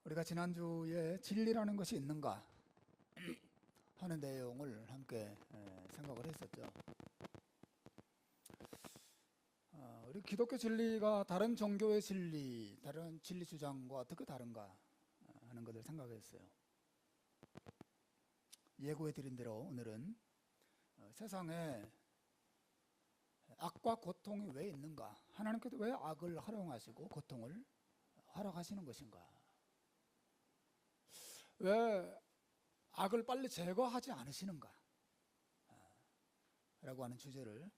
우리가 지난주에 진리라는 것이 있는가 하는 내용을 함께 생각을 했었죠. 우리 기독교 진리가 다른 종교의 진리, 다른 진리 주장과 어떻게 다른가 하는 것을 생각했어요. 예고해 드린 대로 오늘은 세상에 악과 고통이 왜 있는가, 하나님께서 왜 악을 활용하시고 고통을 허락하시는 것인가, 왜 악을 빨리 제거하지 않으시는가 라고 하는 주제를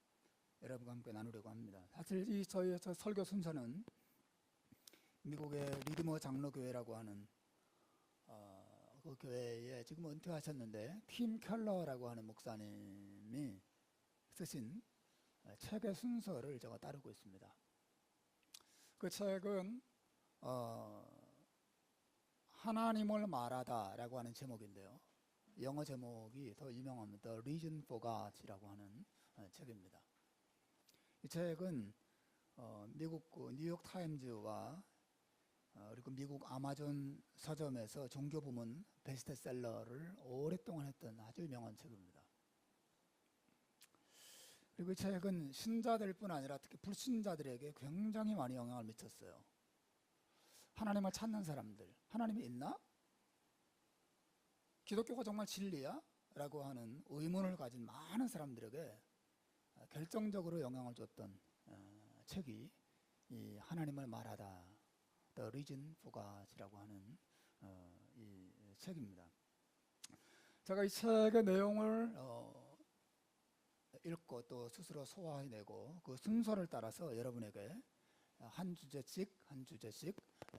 여러분과 함께 나누려고 합니다. 사실 이 저희 설교 순서는 미국의 리드머 장로교회라고 하는 그 교회에 지금 은퇴하셨는데 팀 켈러라고 하는 목사님이 쓰신 책의 순서를 제가 따르고 있습니다. 그 책은 하나님을 말하다 라고 하는 제목인데요, 영어 제목이 더 유명합니다. The Reason for God이라고 하는 책입니다. 이 책은 미국 뉴욕 타임즈와 그리고 미국 아마존 서점에서 종교 부문 베스트셀러를 오랫동안 했던 아주 유명한 책입니다. 그리고 이 책은 신자들 뿐 아니라 특히 불신자들에게 굉장히 많이 영향을 미쳤어요. 하나님을 찾는 사람들, 하나님이 있나? 기독교가 정말 진리야? 라고 하는 의문을 가진 많은 사람들에게 결정적으로 영향을 줬던 책이 이 하나님을 말하다, The Reason for God이라고 하는 이 책입니다. 제가 이 책의 내용을 읽고 또 스스로 소화해내고 그 순서를 따라서 여러분에게 한 주제씩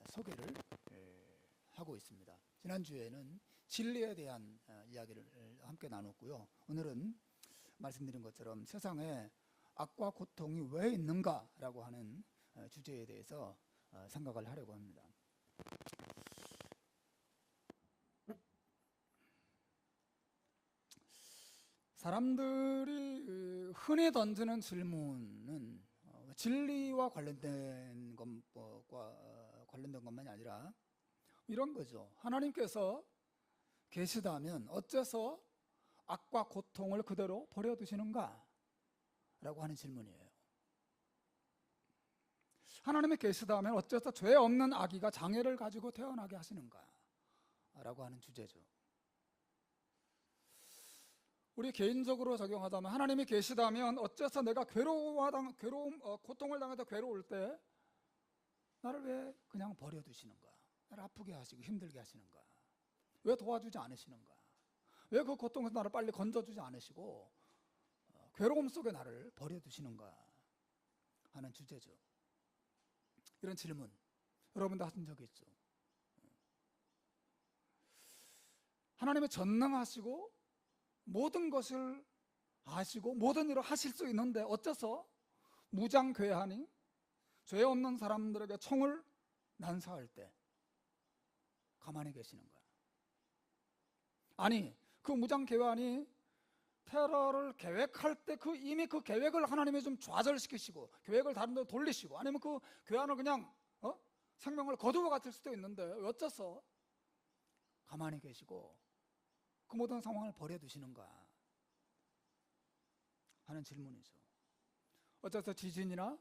소개를 하고 있습니다. 지난주에는 진리에 대한 이야기를 함께 나눴고요. 오늘은 말씀드린 것처럼 세상에 악과 고통이 왜 있는가라고 하는 주제에 대해서 생각을 하려고 합니다. 사람들이 흔히 던지는 질문은 진리와 관련된 것만이 아니라 이런 거죠. 하나님께서 계시다면 어째서 악과 고통을 그대로 버려두시는가? 라고 하는 질문이에요. 하나님이 계시다면 어째서 죄 없는 아기가 장애를 가지고 태어나게 하시는가? 라고 하는 주제죠. 우리 개인적으로 적용하자면 하나님이 계시다면 어째서 내가 고통을 당해서 괴로울 때 나를 왜 그냥 버려두시는가? 나를 아프게 하시고 힘들게 하시는가? 왜 도와주지 않으시는가? 왜 그 고통에서 나를 빨리 건져주지 않으시고 괴로움 속에 나를 버려두시는가 하는 주제죠. 이런 질문 여러분도 하신 적이 있죠. 하나님이 전능하시고 모든 것을 아시고 모든 일을 하실 수 있는데 어째서 무장괴한이 죄 없는 사람들에게 총을 난사할 때 가만히 계시는가? 아니, 그 무장괴한이 테러를 계획할 때 이미 그 계획을 하나님이 좀 좌절시키시고 계획을 다른 데로 돌리시고 아니면 그 괴한을 그냥 생명을 거두어 갔을 수도 있는데 어째서 가만히 계시고 그 모든 상황을 버려두시는가 하는 질문이죠. 어째서 지진이나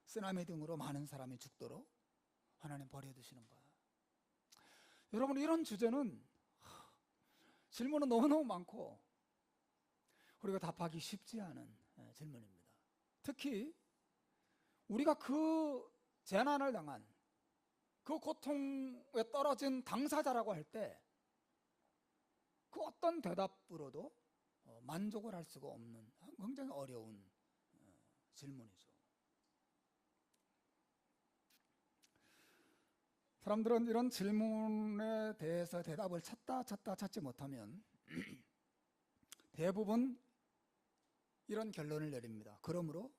쓰나미 등으로 많은 사람이 죽도록 하나님 버려두시는가? 여러분, 이런 주제는 질문은 너무너무 많고 우리가 답하기 쉽지 않은 질문입니다. 특히 우리가 그 재난을 당한 그 고통에 떨어진 당사자라고 할 때 그 어떤 대답으로도 만족을 할 수가 없는 굉장히 어려운 질문이죠. 사람들은 이런 질문에 대해서 대답을 찾지 못하면 대부분 이런 결론을 내립니다. 그러므로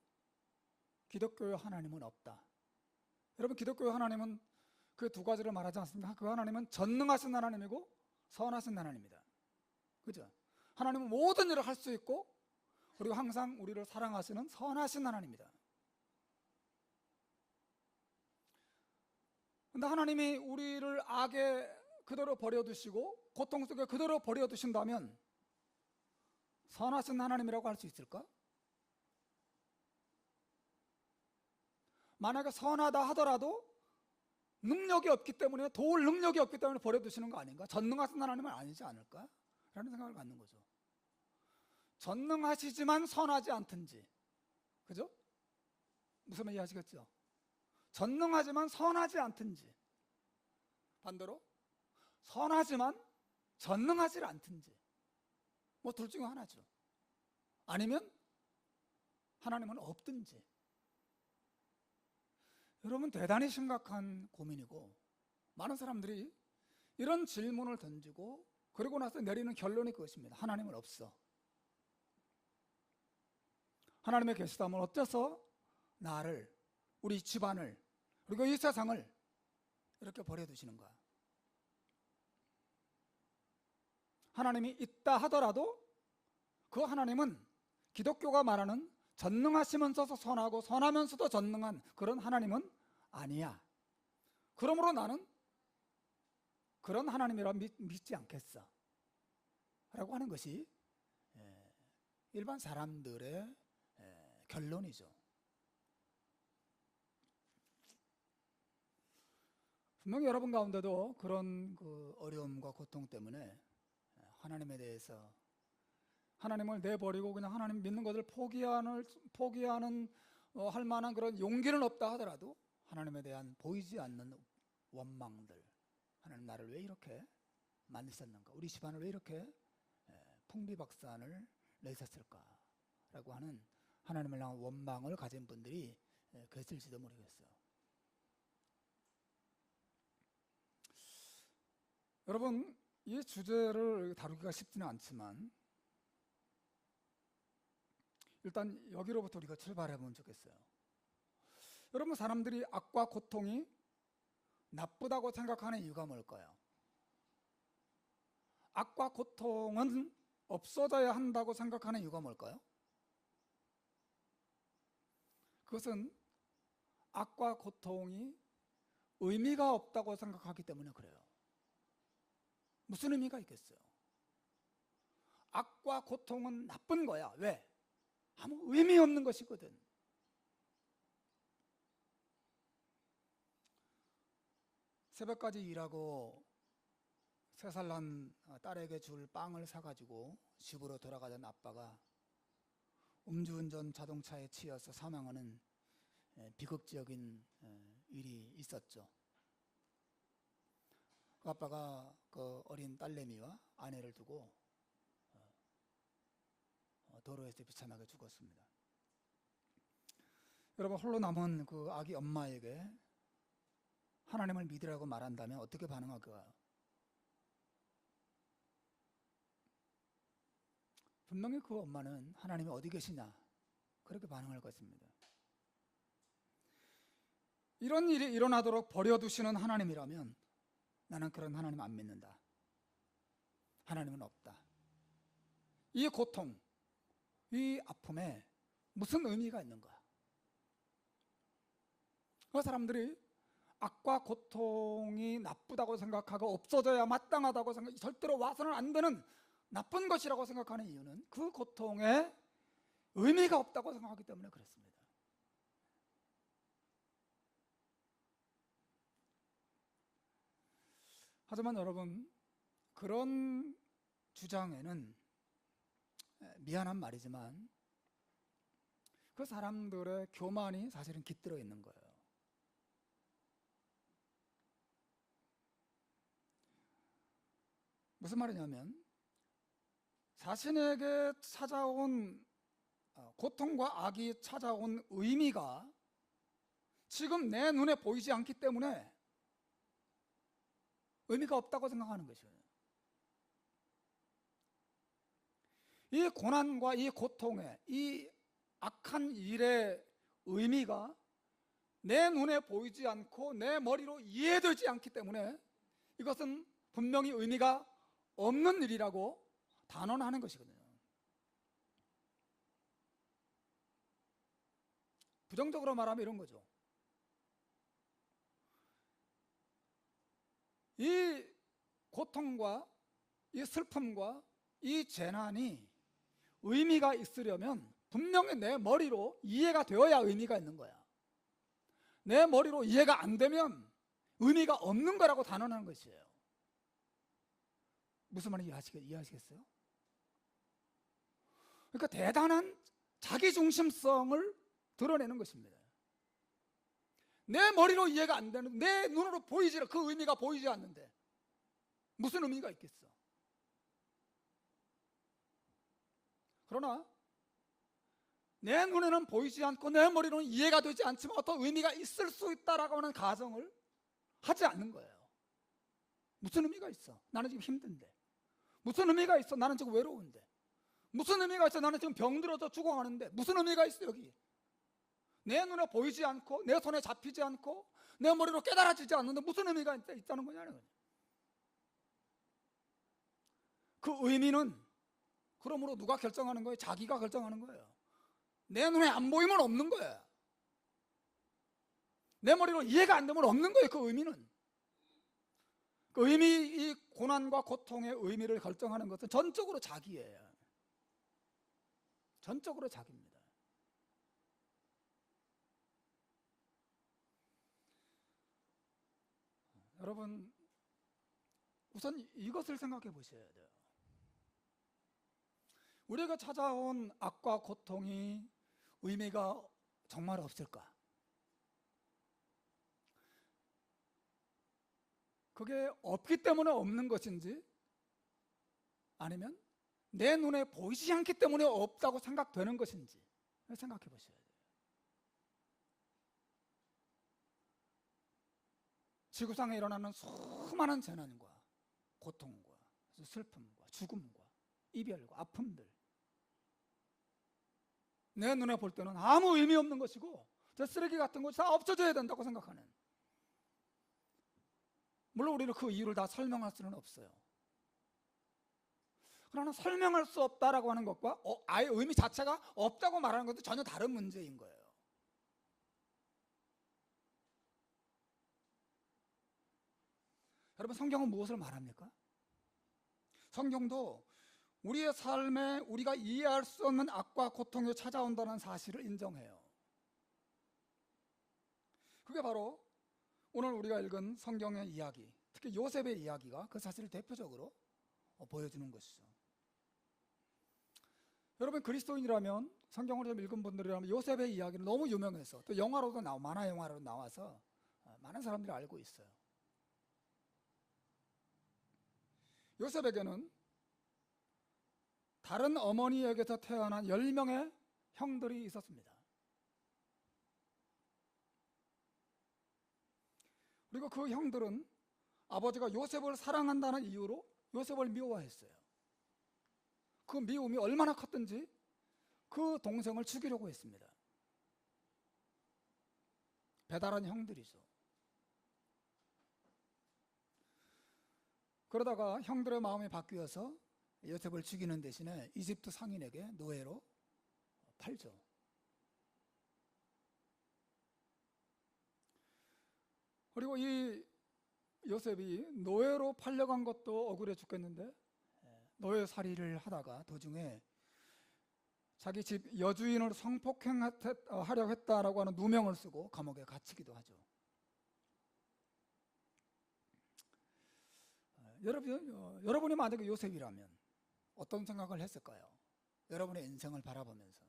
기독교의 하나님은 없다. 여러분, 기독교의 하나님은 그 두 가지를 말하지 않습니까? 그 하나님은 전능하신 하나님이고 선하신 하나님입니다. 그죠? 하나님은 모든 일을 할 수 있고 그리고 항상 우리를 사랑하시는 선하신 하나님입니다. 근데 하나님이 우리를 악에 그대로 버려두시고 고통 속에 그대로 버려두신다면 선하신 하나님이라고 할 수 있을까? 만약에 선하다 하더라도 능력이 없기 때문에, 도울 능력이 없기 때문에 버려두시는 거 아닌가? 전능하신 하나님은 아니지 않을까? 라는 생각을 갖는 거죠. 전능하시지만 선하지 않든지, 그죠? 무슨 말 이해하시겠죠? 전능하지만 선하지 않든지, 반대로 선하지만 전능하지 않든지, 뭐 둘 중에 하나죠. 아니면 하나님은 없든지. 여러분, 대단히 심각한 고민이고, 많은 사람들이 이런 질문을 던지고 그러고 나서 내리는 결론이 그것입니다. 하나님은 없어. 하나님의 계시다면 어째서 나를, 우리 집안을, 그리고 이 세상을 이렇게 버려두시는가? 하나님이 있다 하더라도 그 하나님은 기독교가 말하는 전능하시면서도 선하고 선하면서도 전능한 그런 하나님은 아니야. 그러므로 나는 그런 하나님이라 믿지 않겠어 라고 하는 것이 일반 사람들의 결론이죠. 분명히 여러분 가운데도 그런 그 어려움과 고통 때문에 하나님에 대해서, 하나님을 내버리고 그냥 하나님 믿는 것을 포기하는 할 만한 그런 용기는 없다 하더라도 하나님에 대한 보이지 않는 원망들, 하나님 나를 왜 이렇게 만드셨는가, 우리 집안을 왜 이렇게 풍비박산을 내셨을까 라고 하는 하나님을 향한 원망을 가진 분들이 계실지도 모르겠어요. 여러분, 이 주제를 다루기가 쉽지는 않지만 일단 여기로부터 우리가 출발해 보면 좋겠어요. 여러분, 사람들이 악과 고통이 나쁘다고 생각하는 이유가 뭘까요? 악과 고통은 없어져야 한다고 생각하는 이유가 뭘까요? 그것은 악과 고통이 의미가 없다고 생각하기 때문에 그래요. 무슨 의미가 있겠어요? 악과 고통은 나쁜 거야. 왜? 아무 의미 없는 것이거든. 새벽까지 일하고 3살 난 딸에게 줄 빵을 사가지고 집으로 돌아가던 아빠가 음주운전 자동차에 치여서 사망하는 비극적인 일이 있었죠. 그 아빠가 그 어린 딸내미와 아내를 두고 도로에서 비참하게 죽었습니다. 여러분, 홀로 남은 그 아기 엄마에게 하나님을 믿으라고 말한다면 어떻게 반응할까요? 분명히 그 엄마는 하나님이 어디 계시냐 그렇게 반응할 것입니다. 이런 일이 일어나도록 버려두시는 하나님이라면 나는 그런 하나님 안 믿는다. 하나님은 없다. 이 고통, 이 아픔에 무슨 의미가 있는가? 그 사람들이 악과 고통이 나쁘다고 생각하고 없어져야 마땅하다고 생각, 절대로 와서는 안 되는 나쁜 것이라고 생각하는 이유는 그 고통에 의미가 없다고 생각하기 때문에 그렇습니다. 하지만 여러분, 그런 주장에는 미안한 말이지만 그 사람들의 교만이 사실은 깃들어 있는 거예요. 무슨 말이냐면 자신에게 찾아온 고통과 악이 찾아온 의미가 지금 내 눈에 보이지 않기 때문에 의미가 없다고 생각하는 것이에요. 이 고난과 이 고통의, 이 악한 일의 의미가 내 눈에 보이지 않고 내 머리로 이해되지 않기 때문에 이것은 분명히 의미가 없는 일이라고 단언하는 것이거든요. 부정적으로 말하면 이런 거죠. 이 고통과 이 슬픔과 이 재난이 의미가 있으려면 분명히 내 머리로 이해가 되어야 의미가 있는 거야. 내 머리로 이해가 안 되면 의미가 없는 거라고 단언하는 것이에요. 무슨 말인지 이해하시겠어요? 그러니까 대단한 자기중심성을 드러내는 것입니다. 내 머리로 이해가 안 되는, 내 눈으로 그 의미가 보이지 않는데 무슨 의미가 있겠어? 그러나 내 눈에는 보이지 않고 내 머리로는 이해가 되지 않지만 어떤 의미가 있을 수 있다라고 하는 가정을 하지 않는 거예요. 무슨 의미가 있어? 나는 지금 힘든데. 무슨 의미가 있어? 나는 지금 외로운데. 무슨 의미가 있어? 나는 지금 병들어서 죽어가는데. 무슨 의미가 있어 여기? 내 눈에 보이지 않고 내 손에 잡히지 않고 내 머리로 깨달아지지 않는데 무슨 의미가 있다는 거냐는 거예요. 그 의미는 그러므로 누가 결정하는 거예요? 자기가 결정하는 거예요. 내 눈에 안 보이면 없는 거예요. 내 머리로 이해가 안 되면 없는 거예요. 그 의미는. 그 이 고난과 고통의 의미를 결정하는 것은 전적으로 자기예요. 전적으로 자기입니다. 여러분, 우선 이것을 생각해 보셔야 돼요. 우리가 찾아온 악과 고통이 의미가 정말 없을까? 그게 없기 때문에 없는 것인지 아니면 내 눈에 보이지 않기 때문에 없다고 생각되는 것인지 생각해 보셔야 돼요. 지구상에 일어나는 수많은 재난과 고통과 슬픔과 죽음과 이별과 아픔들, 내 눈에 볼 때는 아무 의미 없는 것이고 저 쓰레기 같은 것이 다 없어져야 된다고 생각하는, 물론 우리는 그 이유를 다 설명할 수는 없어요. 그러나 설명할 수 없다라고 하는 것과 아예 의미 자체가 없다고 말하는 것도 전혀 다른 문제인 거예요. 여러분, 성경은 무엇을 말합니까? 성경도 우리의 삶에 우리가 이해할 수 없는 악과 고통이 찾아온다는 사실을 인정해요. 그게 바로 오늘 우리가 읽은 성경의 이야기, 특히 요셉의 이야기가 그 사실을 대표적으로 보여주는 것이죠. 여러분, 그리스도인이라면, 성경을 좀 읽은 분들이라면 요셉의 이야기는 너무 유명해서 또 영화로도 만화 영화로 나와서 많은 사람들이 알고 있어요. 요셉에게는 다른 어머니에게서 태어난 10명의 형들이 있었습니다. 그리고 그 형들은 아버지가 요셉을 사랑한다는 이유로 요셉을 미워했어요. 그 미움이 얼마나 컸든지 그 동생을 죽이려고 했습니다. 배달한 형들이죠. 그러다가 형들의 마음이 바뀌어서 요셉을 죽이는 대신에 이집트 상인에게 노예로 팔죠. 그리고 이 요셉이 노예로 팔려간 것도 억울해 죽겠는데 노예살이를 하다가 도중에 자기 집 여주인을 성폭행하려고 했다라고 하는 누명을 쓰고 감옥에 갇히기도 하죠. 여러분이 만약에 요셉이라면 어떤 생각을 했을까요? 여러분의 인생을 바라보면서.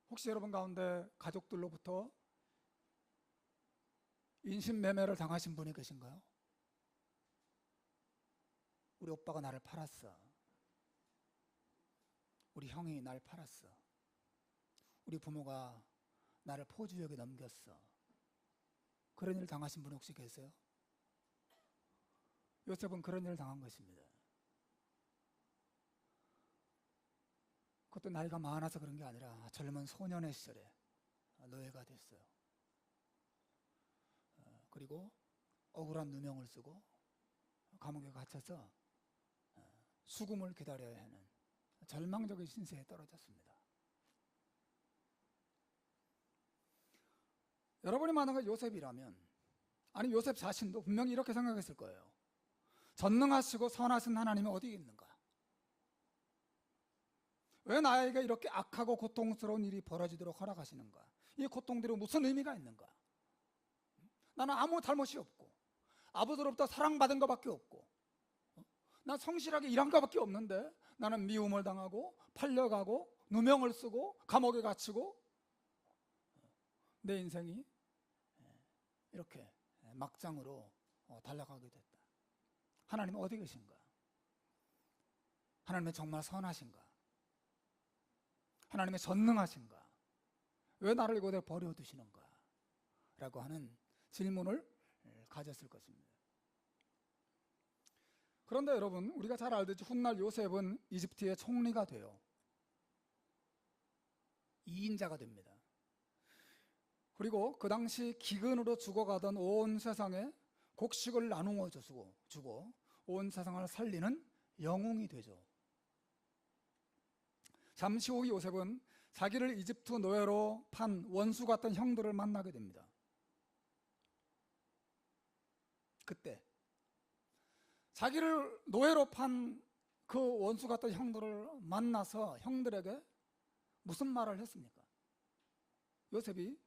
혹시 여러분 가운데 가족들로부터 인신매매를 당하신 분이 계신가요? 우리 오빠가 나를 팔았어. 우리 형이 나를 팔았어. 우리 부모가 나를 포주역에 넘겼어. 그런 일 당하신 분 혹시 계세요? 요셉은 그런 일을 당한 것입니다. 그것도 나이가 많아서 그런 게 아니라 젊은 소년의 시절에 노예가 됐어요. 그리고 억울한 누명을 쓰고 감옥에 갇혀서 수금을 기다려야 하는 절망적인 신세에 떨어졌습니다. 여러분이 만약에 요셉이라면 아니 요셉 자신도 분명히 이렇게 생각했을 거예요. 전능하시고 선하신 하나님이 어디 있는가? 왜 나에게 이렇게 악하고 고통스러운 일이 벌어지도록 허락하시는가? 이 고통들이 무슨 의미가 있는가? 나는 아무 잘못이 없고 아버지로부터 사랑받은 것밖에 없고 난 성실하게 일한 것밖에 없는데 나는 미움을 당하고 팔려가고 누명을 쓰고 감옥에 갇히고 내 인생이 이렇게 막장으로 달려가게 됐다. 하나님은 어디 계신가? 하나님은 정말 선하신가? 하나님은 전능하신가? 왜 나를 이곳에 버려두시는가? 라고 하는 질문을 가졌을 것입니다. 그런데 여러분, 우리가 잘 알듯이 훗날 요셉은 이집트의 총리가 돼요. 2인자가 됩니다. 그리고 그 당시 기근으로 죽어가던 온 세상에 곡식을 나누어 주고 온 세상을 살리는 영웅이 되죠. 잠시 후 요셉은 자기를 이집트 노예로 판 원수 같은 형들을 만나게 됩니다. 그때 자기를 노예로 판 그 원수 같은 형들을 만나서 형들에게 무슨 말을 했습니까? 요셉이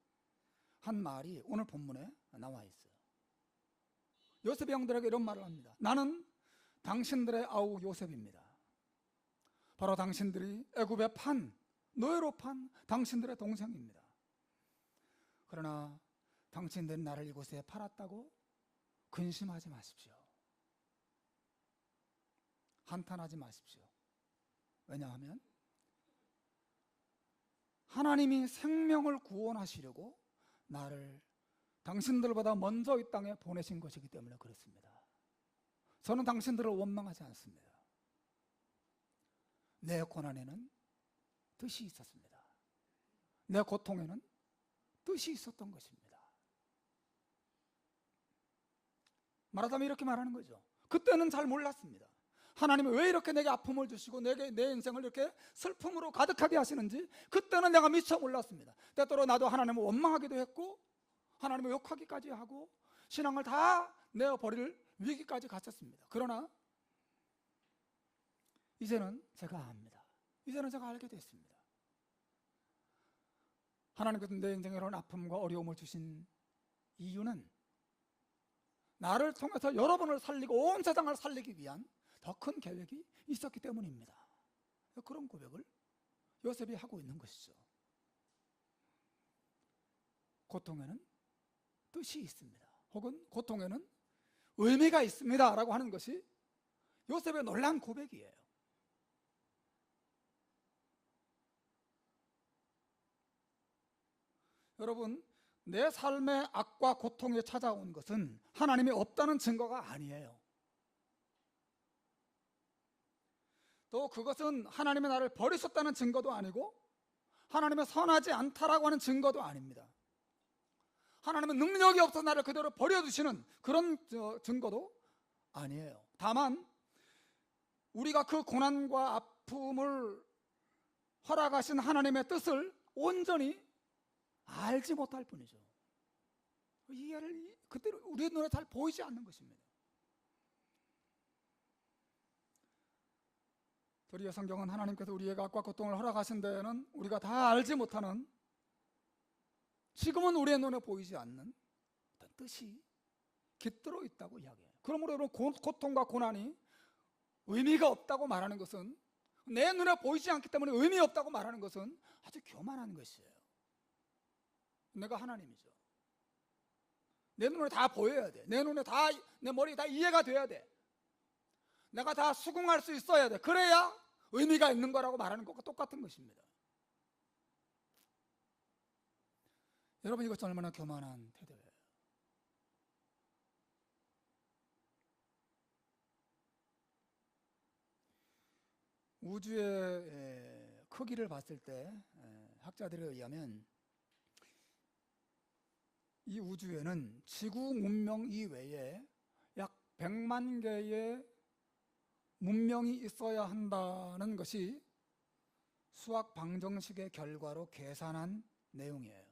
한 말이 오늘 본문에 나와 있어요. 요셉이 형들에게 이런 말을 합니다. 나는 당신들의 아우 요셉입니다. 바로 당신들이 애굽에 노예로 판 당신들의 동생입니다. 그러나 당신들이 나를 이곳에 팔았다고 근심하지 마십시오. 한탄하지 마십시오. 왜냐하면 하나님이 생명을 구원하시려고 나를 당신들보다 먼저 이 땅에 보내신 것이기 때문에 그렇습니다. 저는 당신들을 원망하지 않습니다. 내 고난에는 뜻이 있었습니다. 내 고통에는 뜻이 있었던 것입니다. 말하자면 이렇게 말하는 거죠. 그때는 잘 몰랐습니다. 하나님이 왜 이렇게 내게 아픔을 주시고 내 인생을 이렇게 슬픔으로 가득하게 하시는지 그때는 내가 미처 몰랐습니다. 때때로 나도 하나님을 원망하기도 했고 하나님을 욕하기까지 하고 신앙을 다 내어버릴 위기까지 갔었습니다. 그러나 이제는 제가 압니다. 이제는 제가 알게 됐습니다. 하나님께서 내 인생에 이런 아픔과 어려움을 주신 이유는 나를 통해서 여러분을 살리고 온 세상을 살리기 위한 더 큰 계획이 있었기 때문입니다. 그런 고백을 요셉이 하고 있는 것이죠. 고통에는 뜻이 있습니다. 혹은 고통에는 의미가 있습니다 라고 하는 것이 요셉의 놀라운 고백이에요. 여러분, 내 삶의 악과 고통이 찾아온 것은 하나님이 없다는 증거가 아니에요. 또 그것은 하나님이 나를 버리셨다는 증거도 아니고 하나님이 선하지 않다라고 하는 증거도 아닙니다. 하나님은 능력이 없어서 나를 그대로 버려두시는 그런 증거도 아니에요. 다만 우리가 그 고난과 아픔을 허락하신 하나님의 뜻을 온전히 알지 못할 뿐이죠. 이해를 그때로 우리의 눈에 잘 보이지 않는 것입니다. 도리어 성경은 하나님께서 우리에게 악과 고통을 허락하신 데에는 우리가 다 알지 못하는 지금은 우리의 눈에 보이지 않는 어떤 뜻이 깃들어 있다고 이야기해요. 그러므로 여러분 고통과 고난이 의미가 없다고 말하는 것은 내 눈에 보이지 않기 때문에 의미 없다고 말하는 것은 아주 교만한 것이에요. 내가 하나님이죠. 내 눈에 다 보여야 돼. 내 눈에 다, 내 머리에 다 이해가 돼야 돼. 내가 다 수긍할 수 있어야 돼. 그래야 의미가 있는 거라고 말하는 것과 똑같은 것입니다. 여러분, 이것은 얼마나 교만한 태도예요. 우주의 크기를 봤을 때 학자들에 의하면 이 우주에는 지구 문명 이외에 약 100만 개의 문명이 있어야 한다는 것이 수학 방정식의 결과로 계산한 내용이에요.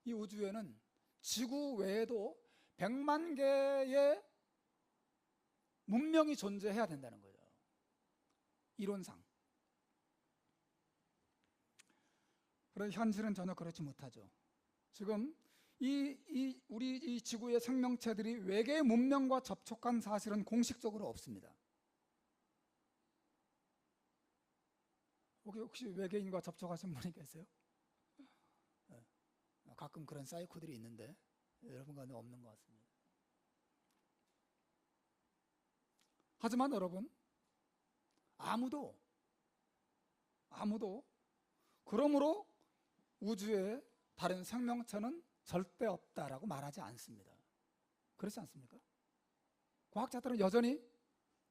이 우주에는 지구 외에도 100만 개의 문명이 존재해야 된다는 거예요. 이론상. 그런데 현실은 전혀 그렇지 못하죠. 지금 우리 이 지구의 생명체들이 외계 문명과 접촉한 사실은 공식적으로 없습니다. 혹시 외계인과 접촉하신 분이 계세요? 가끔 그런 사이코들이 있는데 여러분 가운데 없는 것 같습니다. 하지만 여러분, 아무도 그러므로 우주에 다른 생명체는 절대 없다라고 말하지 않습니다. 그렇지 않습니까? 과학자들은 여전히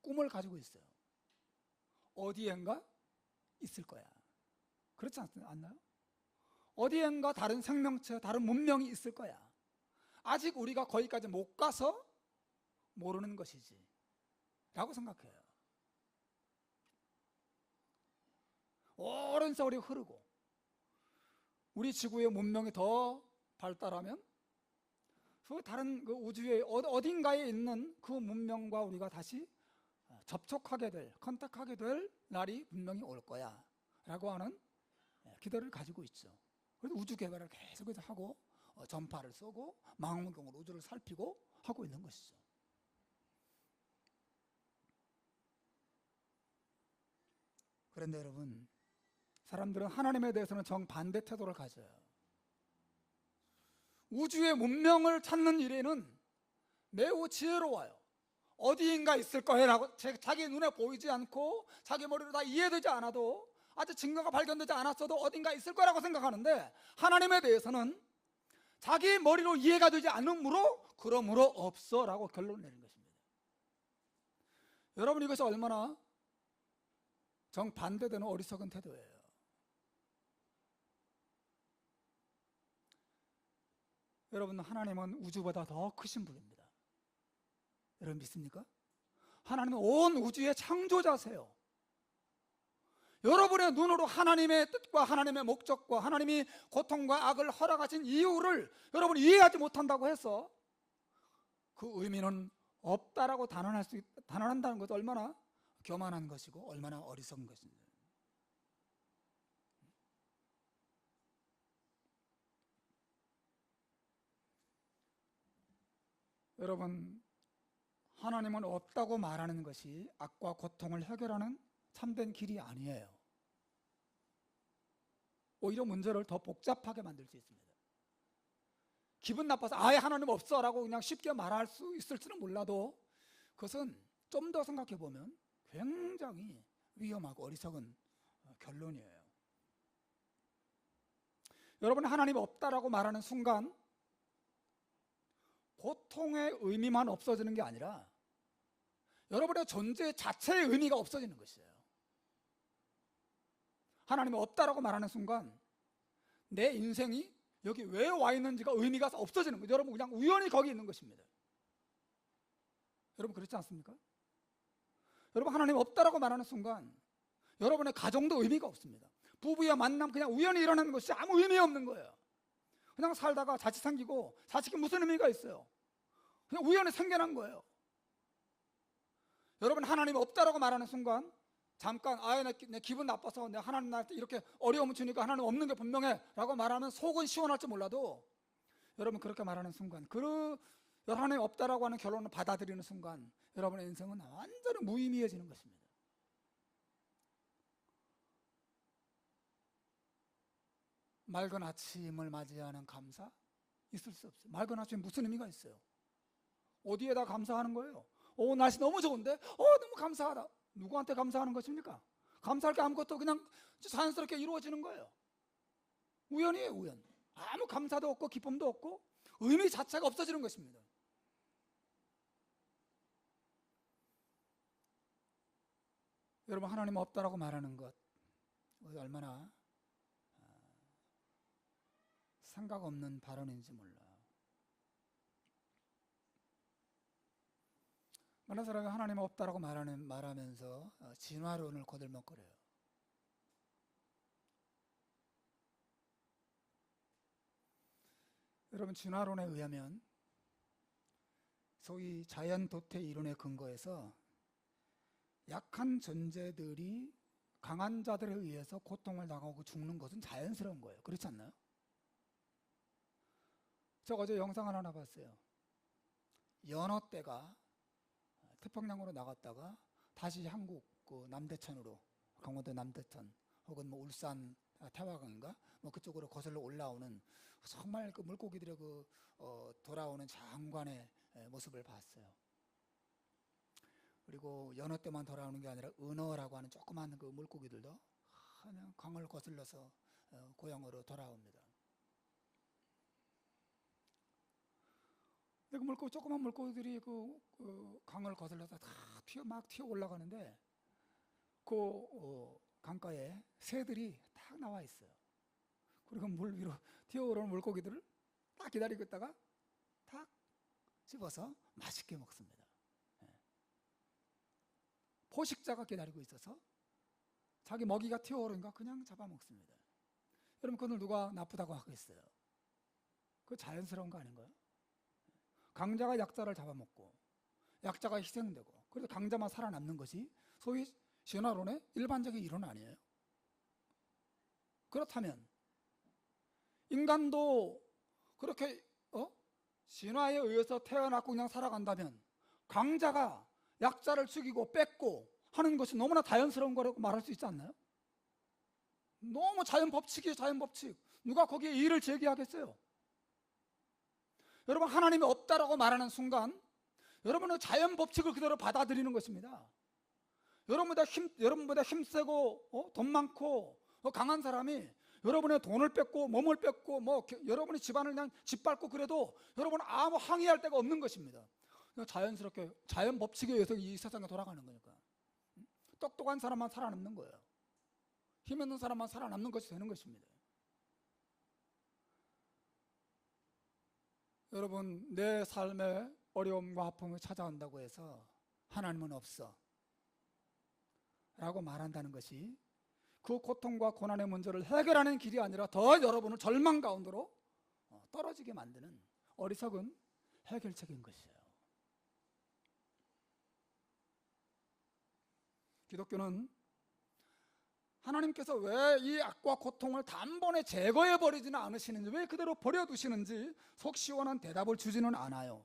꿈을 가지고 있어요. 어디엔가 있을 거야. 그렇지 않나요? 어디엔가 다른 생명체, 다른 문명이 있을 거야. 아직 우리가 거기까지 못 가서 모르는 것이지 라고 생각해요. 오랜 세월이 흐르고 우리 지구의 문명이 더 발달하면 그 다른 그 우주의 어딘가에 있는 그 문명과 우리가 다시 접촉하게 될, 컨택하게 될 날이 분명히 올 거야 라고 하는 기대를 가지고 있죠. 그래서 우주 개발을 계속해서 하고 전파를 쏘고 망원경으로 우주를 살피고 하고 있는 것이죠. 그런데 여러분, 사람들은 하나님에 대해서는 정반대 태도를 가져요. 우주의 문명을 찾는 일에는 매우 지혜로워요. 어디인가 있을 거라고 자기 눈에 보이지 않고 자기 머리로 다 이해되지 않아도 아직 증거가 발견되지 않았어도 어딘가 있을 거라고 생각하는데, 하나님에 대해서는 자기 머리로 이해가 되지 않으므로 그러므로 없어라고 결론을 내린 것입니다. 여러분, 이것이 얼마나 정반대되는 어리석은 태도예요. 여러분, 하나님은 우주보다 더 크신 분입니다. 여러분 믿습니까? 하나님은 온 우주의 창조자세요. 여러분의 눈으로 하나님의 뜻과 하나님의 목적과 하나님이 고통과 악을 허락하신 이유를 여러분이 이해하지 못한다고 해서 그 의미는 없다라고 단언한다는 것도 얼마나 교만한 것이고 얼마나 어리석은 것입니다. 여러분, 하나님은 없다고 말하는 것이 악과 고통을 해결하는 참된 길이 아니에요. 오히려 문제를 더 복잡하게 만들 수 있습니다. 기분 나빠서 아예 하나님 없어 라고 그냥 쉽게 말할 수 있을지는 몰라도 그것은 좀 더 생각해 보면 굉장히 위험하고 어리석은 결론이에요. 여러분이 하나님 없다라고 말하는 순간 고통의 의미만 없어지는 게 아니라 여러분의 존재 자체의 의미가 없어지는 것이에요. 하나님이 없다라고 말하는 순간 내 인생이 여기 왜 와 있는지가 의미가 없어지는 거죠. 여러분, 그냥 우연히 거기 있는 것입니다. 여러분, 그렇지 않습니까? 여러분, 하나님 없다라고 말하는 순간 여러분의 가정도 의미가 없습니다. 부부의 만남 그냥 우연히 일어나는 것이 아무 의미 없는 거예요. 그냥 살다가 자식 생기고 자식이 무슨 의미가 있어요? 그냥 우연히 생겨난 거예요. 여러분, 하나님 없다라고 말하는 순간 잠깐 내 기분 나빠서 내가 하나님 나한테 이렇게 어려움을 주니까 하나님 없는 게 분명해 라고 말하면 속은 시원할지 몰라도 여러분, 그렇게 말하는 순간 하나님 없다라고 하는 결론을 받아들이는 순간 여러분의 인생은 완전히 무의미해지는 것입니다. 맑은 아침을 맞이하는 감사? 있을 수 없어요. 맑은 아침에 무슨 의미가 있어요? 어디에다 감사하는 거예요? 날씨 너무 좋은데? 너무 감사하다. 누구한테 감사하는 것입니까? 감사할 게 아무것도 그냥 자연스럽게 이루어지는 거예요. 우연이에요, 우연. 아무 감사도 없고 기쁨도 없고 의미 자체가 없어지는 것입니다. 여러분, 하나님 없다라고 말하는 것 얼마나 생각 없는 발언인지 몰라요. 많은 사람이 하나님 없다라고 말하면서 진화론을 거들먹거려요. 여러분, 진화론에 의하면 소위 자연 도태 이론에 근거해서 약한 존재들이 강한 자들에 의해서 고통을 당하고 죽는 것은 자연스러운 거예요. 그렇지 않나요? 제가 어제 영상 하나 봤어요. 연어 떼가 태평양으로 나갔다가 다시 한국 그 남대천으로, 강원도 남대천 혹은 뭐 울산 태화강인가 뭐 그쪽으로 거슬러 올라오는 정말 그 물고기들의 돌아오는 장관의 모습을 봤어요. 그리고 연어 떼만 돌아오는 게 아니라 은어라고 하는 조그만 그 물고기들도 그냥 강을 거슬러서 고향으로 돌아옵니다. 근데 조그만 물고기들이 그 강을 거슬러서 다 막 튀어 올라가는데 그 강가에 새들이 딱 나와 있어요. 그리고 물 위로 튀어오르는 물고기들을 딱 기다리고 있다가 딱 집어서 맛있게 먹습니다. 포식자가 기다리고 있어서 자기 먹이가 튀어오르니까 그냥 잡아먹습니다. 여러분, 그걸 누가 나쁘다고 하겠어요? 그거 자연스러운 거 아닌가요? 강자가 약자를 잡아먹고 약자가 희생되고 그래서 강자만 살아남는 것이 소위 신화론의 일반적인 이론 아니에요? 그렇다면 인간도 그렇게 신화에 의해서 태어났고 그냥 살아간다면 강자가 약자를 죽이고 뺏고 하는 것이 너무나 자연스러운 거라고 말할 수 있지 않나요? 너무 자연 법칙이에요. 자연 법칙. 누가 거기에 이의를 제기하겠어요? 여러분, 하나님이 없다라고 말하는 순간 여러분은 자연 법칙을 그대로 받아들이는 것입니다. 여러분보다 힘세고 돈 많고 강한 사람이 여러분의 돈을 뺏고 몸을 뺏고 여러분의 집안을 그냥 짓밟고 그래도 여러분은 아무 항의할 데가 없는 것입니다. 자연스럽게 자연 법칙에 의해서 이 세상에 돌아가는 거니까. 똑똑한 사람만 살아남는 거예요. 힘 있는 사람만 살아남는 것이 되는 것입니다. 여러분, 내 삶에 어려움과 아픔이 찾아온다고 해서 하나님은 없어 라고 말한다는 것이 그 고통과 고난의 문제를 해결하는 길이 아니라 더 여러분을 절망 가운데로 떨어지게 만드는 어리석은 해결책인 것이에요. 기독교는 하나님께서 왜 이 악과 고통을 단번에 제거해 버리지는 않으시는지, 왜 그대로 버려두시는지 속 시원한 대답을 주지는 않아요.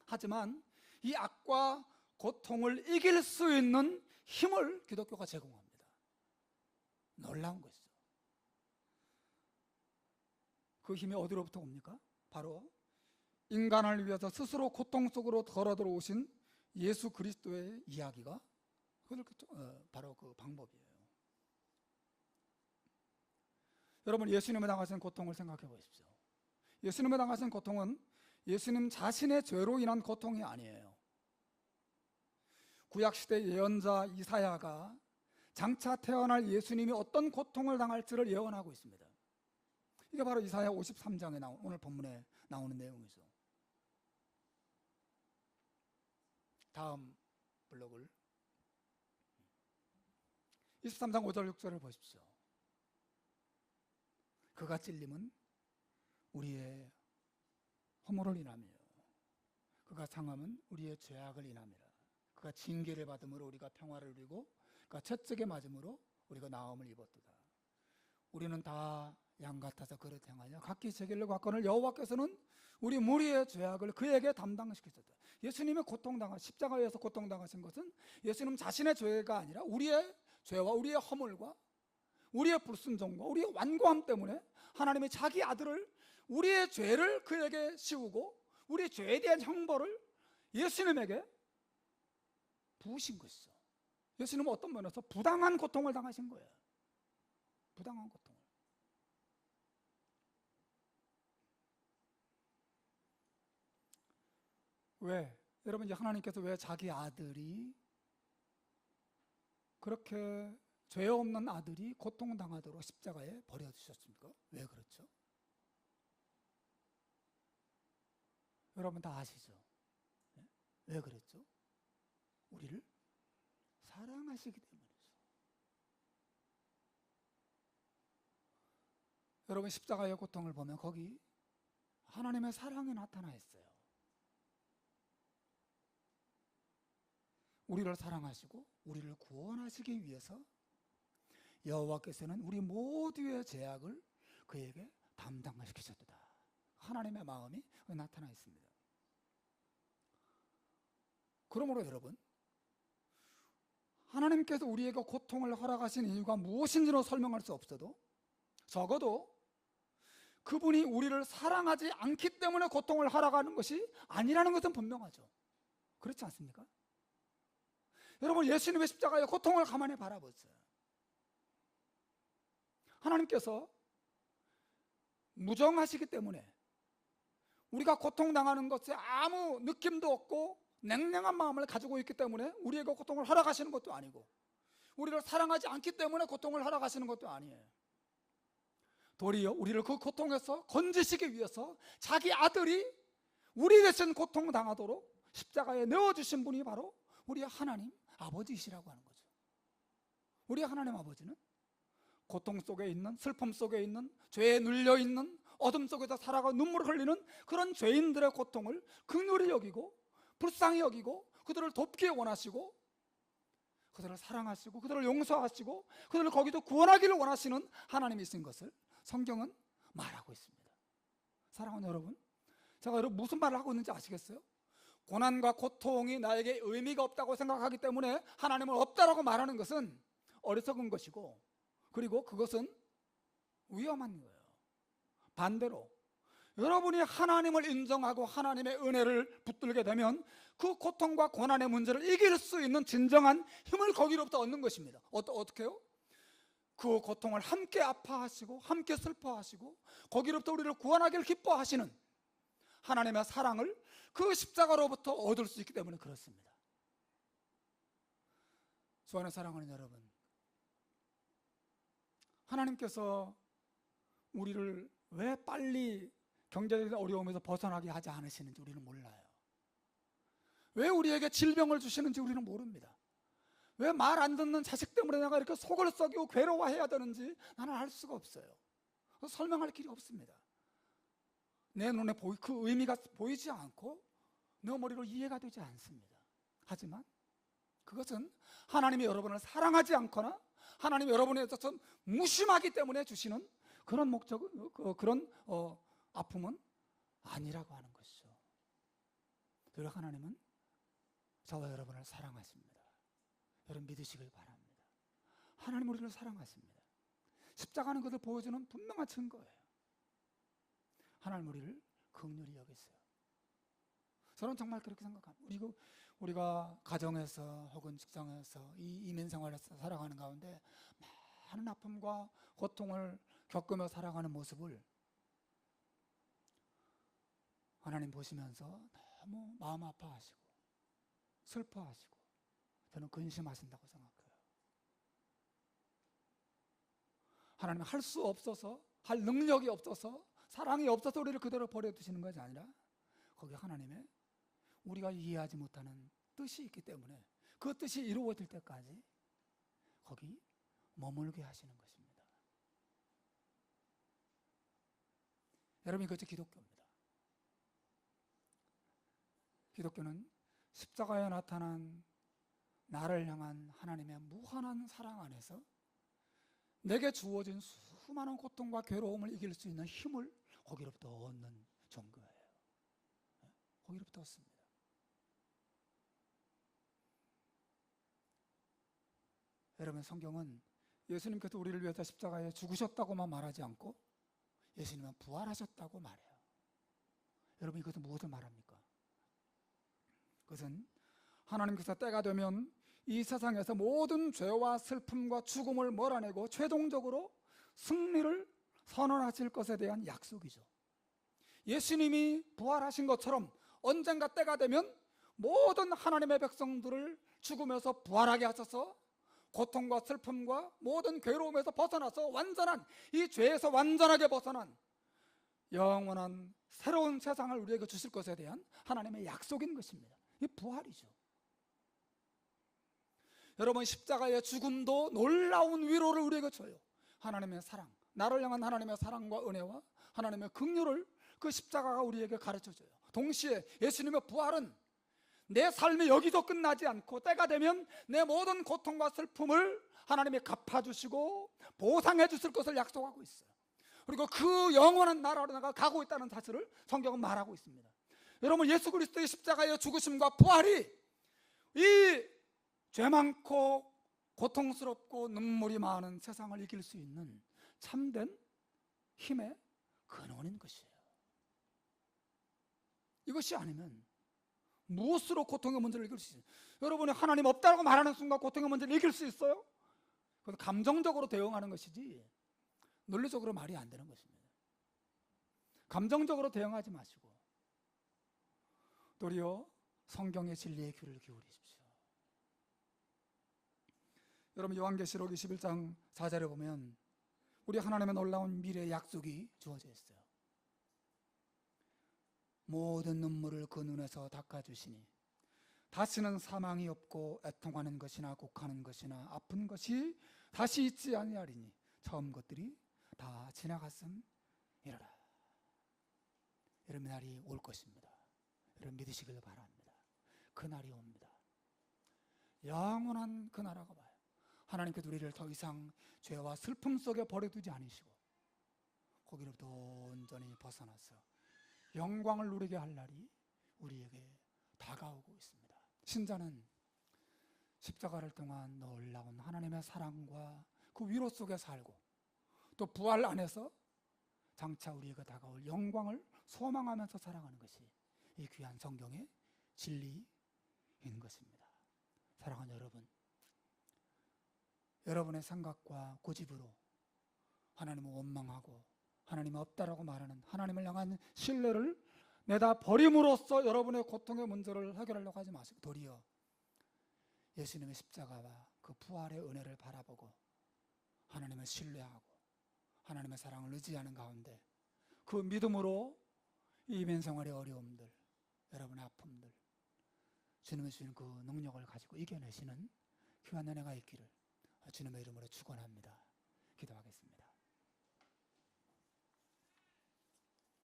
하지만 이 악과 고통을 이길 수 있는 힘을 기독교가 제공합니다. 놀라운 것이죠. 그 힘이 어디로부터 옵니까? 바로 인간을 위해서 스스로 고통 속으로 걸어 들어오신 예수 그리스도의 이야기가 바로 그 방법이에요. 여러분, 예수님이 당하신 고통을 생각해 보십시오. 예수님이 당하신 고통은 예수님 자신의 죄로 인한 고통이 아니에요. 구약시대 예언자 이사야가 장차 태어날 예수님이 어떤 고통을 당할지를 예언하고 있습니다. 이게 바로 이사야 53장에 오늘 본문에 나오는 내용이죠. 다음 블록을 23장 5절 6절을 보십시오. 그가 찔림은 우리의 허물을 인하며 그가 상함은 우리의 죄악을 인함이라. 그가 징계를 받음으로 우리가 평화를 누리고 그가 채찍에 맞음으로 우리가 나음을 입었도다. 우리는 다 양 같아서 그릇 행하여 각기 제 길로 갔거늘 여호와께서는 우리 무리의 죄악을 그에게 담당시키셨다. 예수님의 십자가에서 고통당하신 것은 예수님 자신의 죄가 아니라 우리의 죄와 우리의 허물과 우리의 불순종과 우리의 완고함 때문에 하나님이 자기 아들을, 우리의 죄를 그에게 씌우고 우리의 죄에 대한 형벌을 예수님에게 부으신 것이죠. 예수님은 어떤 면에서 부당한 고통을 당하신 거예요. 부당한 고통을. 왜? 여러분, 이제 하나님께서 왜 자기 아들이, 그렇게 죄 없는 아들이 고통당하도록 십자가에 버려주셨습니까? 왜 그렇죠? 여러분 다 아시죠? 네? 왜 그랬죠? 우리를 사랑하시기 때문이죠. 여러분, 십자가의 고통을 보면 거기 하나님의 사랑이 나타나 있어요. 우리를 사랑하시고 우리를 구원하시기 위해서 여호와께서는 우리 모두의 죄악을 그에게 담당시키셨다. 하나님의 마음이 나타나 있습니다. 그러므로 여러분, 하나님께서 우리에게 고통을 허락하신 이유가 무엇인지는 설명할 수 없어도 적어도 그분이 우리를 사랑하지 않기 때문에 고통을 허락하는 것이 아니라는 것은 분명하죠. 그렇지 않습니까? 여러분, 예수님의 십자가의 고통을 가만히 바라보세요. 하나님께서 무정하시기 때문에 우리가 고통당하는 것에 아무 느낌도 없고 냉랭한 마음을 가지고 있기 때문에 우리에게 고통을 허락하시는 것도 아니고, 우리를 사랑하지 않기 때문에 고통을 허락하시는 것도 아니에요. 도리어 우리를 그 고통에서 건지시기 위해서 자기 아들이 우리 대신 고통당하도록 십자가에 내어주신 분이 바로 우리 하나님 아버지이시라고 하는 거죠. 우리 하나님 아버지는 고통 속에 있는, 슬픔 속에 있는, 죄에 눌려있는, 어둠 속에서 살아가 눈물을 흘리는 그런 죄인들의 고통을 긍휼히 여기고 불쌍히 여기고 그들을 돕기 원하시고 그들을 사랑하시고 그들을 용서하시고 그들을 거기도 구원하기를 원하시는 하나님이신 것을 성경은 말하고 있습니다. 사랑하는 여러분, 제가 여러분 무슨 말을 하고 있는지 아시겠어요? 고난과 고통이 나에게 의미가 없다고 생각하기 때문에 하나님을 없다라고 말하는 것은 어리석은 것이고, 그리고 그것은 위험한 거예요. 반대로 여러분이 하나님을 인정하고 하나님의 은혜를 붙들게 되면 그 고통과 고난의 문제를 이길 수 있는 진정한 힘을 거기로부터 얻는 것입니다. 어떻게요? 그 고통을 함께 아파하시고 함께 슬퍼하시고 거기로부터 우리를 구원하기를 기뻐하시는 하나님의 사랑을 그 십자가로부터 얻을 수 있기 때문에 그렇습니다. 주안의 사랑하는 여러분, 하나님께서 우리를 왜 빨리 경제적인 어려움에서 벗어나게 하지 않으시는지 우리는 몰라요. 왜 우리에게 질병을 주시는지 우리는 모릅니다. 왜 말 안 듣는 자식 때문에 내가 이렇게 속을 썩이고 괴로워해야 되는지 나는 알 수가 없어요. 설명할 길이 없습니다. 내 눈에 그 의미가 보이지 않고 내 머리로 이해가 되지 않습니다. 하지만 그것은 하나님이 여러분을 사랑하지 않거나 하나님이 여러분에 있어서 무심하기 때문에 주시는 그런 그런 아픔은 아니라고 하는 것이죠. 그리고 하나님은 저와 여러분을 사랑하십니다. 여러분 믿으시길 바랍니다. 하나님 우리를 사랑하십니다. 십자가는 그것을 보여주는 분명한 증거예요. 하나님 우리를 긍휼히 여기세요. 저는 정말 그렇게 생각합니다. 우리가 가정에서 혹은 직장에서 이 이민 생활에서 살아가는 가운데 많은 아픔과 고통을 겪으며 살아가는 모습을 하나님 보시면서 너무 마음 아파하시고 슬퍼하시고 저는 근심하신다고 생각해요. 하나님은 할 수 없어서, 할 능력이 없어서, 사랑이 없어서 우리를 그대로 버려두시는 것이 아니라 거기 하나님의 우리가 이해하지 못하는 뜻이 있기 때문에 그 뜻이 이루어질 때까지 거기 머물게 하시는 것입니다. 여러분, 이것이 기독교입니다. 기독교는 십자가에 나타난 나를 향한 하나님의 무한한 사랑 안에서 내게 주어진 수많은 고통과 괴로움을 이길 수 있는 힘을 거기로부터 얻는 종교예요. 거기로부터 얻습니다. 여러분, 성경은 예수님께서 우리를 위해서 십자가에 죽으셨다고만 말하지 않고 예수님은 부활하셨다고 말해요. 여러분, 이것은 무엇을 말합니까? 그것은 하나님께서 때가 되면 이 세상에서 모든 죄와 슬픔과 죽음을 몰아내고 최종적으로 승리를 선언하실 것에 대한 약속이죠. 예수님이 부활하신 것처럼 언젠가 때가 되면 모든 하나님의 백성들을 죽음에서 부활하게 하셔서 고통과 슬픔과 모든 괴로움에서 벗어나서 완전한, 이 죄에서 완전하게 벗어난 영원한 새로운 세상을 우리에게 주실 것에 대한 하나님의 약속인 것입니다. 이 부활이죠. 여러분, 십자가의 죽음도 놀라운 위로를 우리에게 줘요. 하나님의 사랑, 나를 향한 하나님의 사랑과 은혜와 하나님의 긍휼을 그 십자가가 우리에게 가르쳐줘요. 동시에 예수님의 부활은 내 삶이 여기서 끝나지 않고 때가 되면 내 모든 고통과 슬픔을 하나님이 갚아주시고 보상해 주실 것을 약속하고 있어요. 그리고 그 영원한 나라로 내가 가고 있다는 사실을 성경은 말하고 있습니다. 여러분, 예수 그리스도의 십자가의 죽으심과 부활이 이 죄 많고 고통스럽고 눈물이 많은 세상을 이길 수 있는 참된 힘의 근원인 것이에요. 이것이 아니면 무엇으로 고통의 문제를 이길 수 있어요? 여러분이 하나님 없다고 말하는 순간 고통의 문제를 이길 수 있어요? 그건 감정적으로 대응하는 것이지 논리적으로 말이 안 되는 것입니다. 감정적으로 대응하지 마시고 도리어 성경의 진리에 귀를 기울이십시오. 여러분, 요한계시록 21장 4절에 보면 우리 하나님의 놀라운 미래의 약속이 주어져 있어요. 모든 눈물을 그 눈에서 닦아주시니 다시는 사망이 없고 애통하는 것이나 곡하는 것이나 아픈 것이 다시 있지 아니하리니 처음 것들이 다 지나갔음이라라. 여러분, 날이 올 것입니다. 여러분, 믿으시길 바랍니다. 그 날이 옵니다. 영원한 그 나라가 와요. 하나님께서 우리를 더 이상 죄와 슬픔 속에 버려두지 않으시고 거기로부터 온전히 벗어나서 영광을 누리게 할 날이 우리에게 다가오고 있습니다. 신자는 십자가를 통한 놀라운 하나님의 사랑과 그 위로 속에 살고 또 부활 안에서 장차 우리에게 다가올 영광을 소망하면서 살아가는 것이 이 귀한 성경의 진리인 것입니다. 사랑하는 여러분, 여러분의 생각과 고집으로 하나님을 원망하고 하나님이 없다라고 말하는 하나님을 향한 신뢰를 내다 버림으로써 여러분의 고통의 문제를 해결하려고 하지 마시고 도리어 예수님의 십자가와 그 부활의 은혜를 바라보고 하나님을 신뢰하고 하나님의 사랑을 의지하는 가운데 그 믿음으로 이 인생활의 어려움들, 여러분의 아픔들, 주님이 주신 그 능력을 가지고 이겨내시는 귀한 은혜가 있기를 주님의 이름으로 축원합니다. 기도하겠습니다.